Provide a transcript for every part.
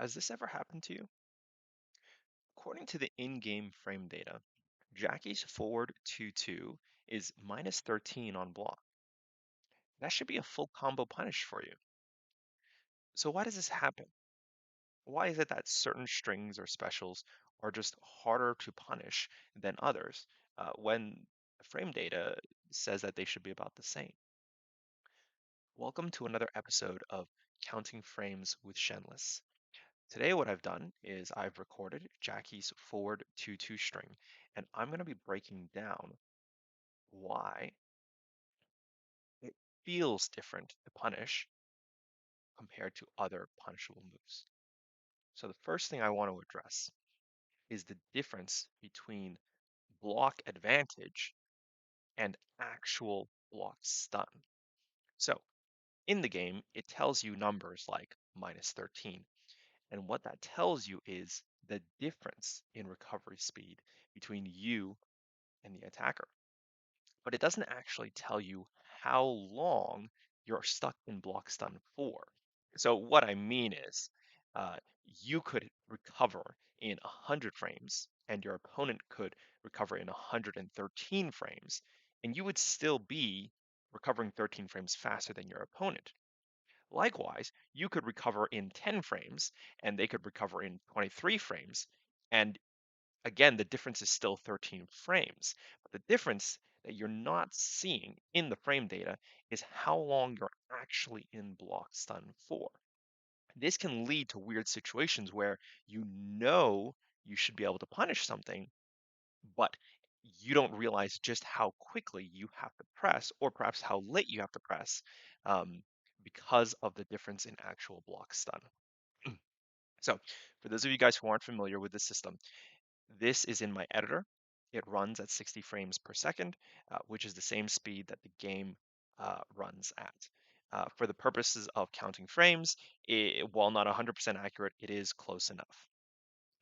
Has this ever happened to you? According to the in-game frame data, Jackie's forward 2-2 is minus 13 on block. That should be a full combo punish for you. So why does this happen? Why is it that certain strings or specials are just harder to punish than others when the frame data says that they should be about the same? Welcome to another episode of Counting Frames with Shenless. Today, what I've done is I've recorded Jackie's forward 2-2 string, and I'm going to be breaking down why it feels different to punish compared to other punishable moves. So the first thing I want to address is the difference between block advantage and actual block stun. So in the game, it tells you numbers like minus 13. And what that tells you is the difference in recovery speed between you and the attacker. But it doesn't actually tell you how long you're stuck in block stun for. So what I mean is, uh, you could recover in 100 frames, and your opponent could recover in 113 frames, and you would still be recovering 13 frames faster than your opponent. Likewise, you could recover in 10 frames, and they could recover in 23 frames, and again, the difference is still 13 frames. But the difference that you're not seeing in the frame data is how long you're actually in block stun for. This can lead to weird situations where you should be able to punish something, but you don't realize just how quickly you have to press, or perhaps how late you have to press, um, because of the difference in actual block stun. So, for those of you guys who aren't familiar with the system, this is in my editor. It runs at 60 frames per second, which is the same speed that the game runs at. For the purposes of counting frames, while not 100% accurate, it is close enough.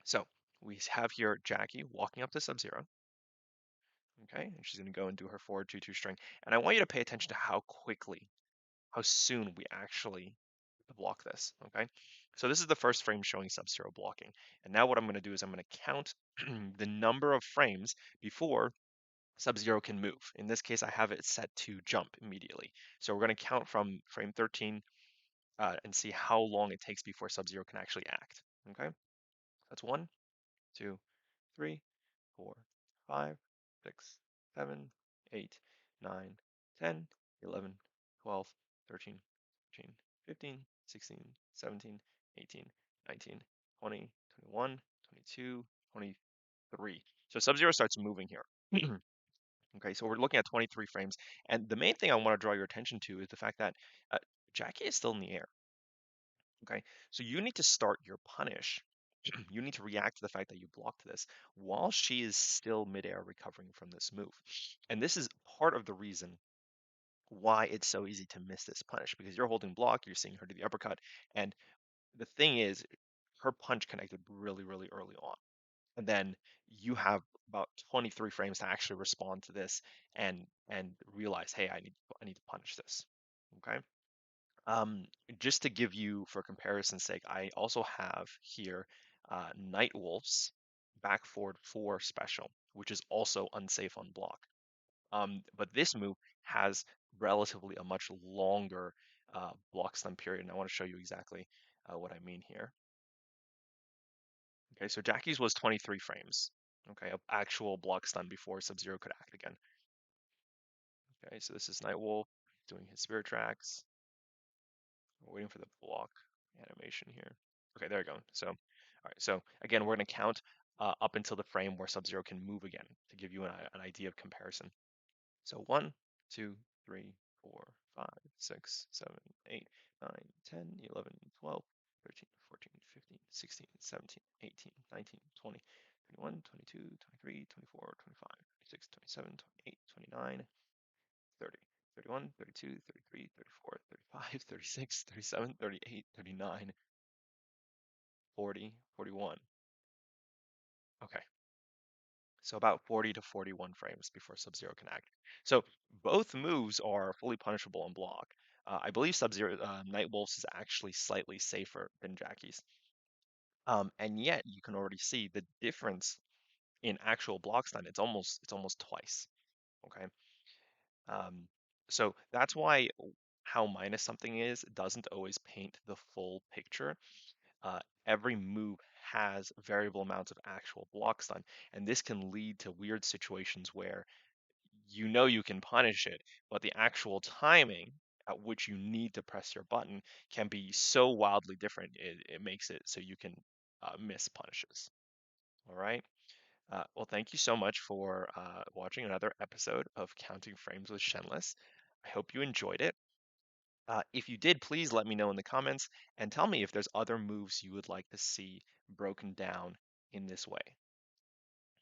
So we have here Jacqui walking up to Sub-Zero. Okay, and she's going to go and do her forward 2-2 string. And I want you to pay attention to how soon we actually block this. Okay, so this is the first frame showing Sub-Zero blocking. And now what I'm going to do is I'm going to count the number of frames before Sub-Zero can move. In this case, I have it set to jump immediately. So we're going to count from frame 13 and see how long it takes before Sub-Zero can actually act. Okay, that's 1, 2, 3, 4, 5, 6, 7, 8, 9, 10, 11, 12, 13, 14, 15, 16, 17, 18, 19, 20, 21, 22, 23. So Sub-Zero starts moving here. Okay, so we're looking at 23 frames. And the main thing I want to draw your attention to is the fact that uh, Jacqui is still in the air. Okay, so you need to start your punish. You need to react to the fact that you blocked this while she is still midair recovering from this move. And this is part of the reason why it's so easy to miss this punish, because you're holding block, you're seeing her do the uppercut, and the thing is, her punch connected really, really early on. And then you have about 23 frames to actually respond to this and realize, hey, I need to punish this. Okay. Um, just to give you, for comparison's sake, I also have here Night Wolf's back forward 4 special, which is also unsafe on block. But this move has relatively a much longer block stun period, and I want to show you exactly what I mean here. Okay, so Jackie's was 23 frames. Okay, of actual block stun before Sub-Zero could act again. Okay, so this is Nightwolf doing his spirit tracks. We're waiting for the block animation here. Okay, there we go. So, all right, so again, we're going to count up until the frame where Sub-Zero can move again to give you an idea of comparison. So 1, 2, 3, 4, 5, 6, 7, 8, 9, 10, 11, 12, 13, 14, 15, 16, 17, 18, 19, 20, 21, 22, 23, 24, 25, 26, 27, 28, 29, 30, 31, 32, 33, 34, 35, 36, 37, 38, 39, 40, 41. Okay, so about 40 to 41 frames before Sub-Zero can act. So both moves are fully punishable on block. I believe Sub-Zero Nightwolf's is actually slightly safer than Jackie's. And yet you can already see the difference in actual block stun. It's almost twice. Okay. Um, so that's why how minus something is doesn't always paint the full picture. Every move has variable amounts of actual block stun, and this can lead to weird situations where you know you can punish it, but the actual timing at which you need to press your button can be so wildly different. It makes it so you can miss punishes. All right. Well, thank you so much for watching another episode of Counting Frames with Shenless. I hope you enjoyed it. If you did, please let me know in the comments and tell me if there's other moves you would like to see broken down in this way.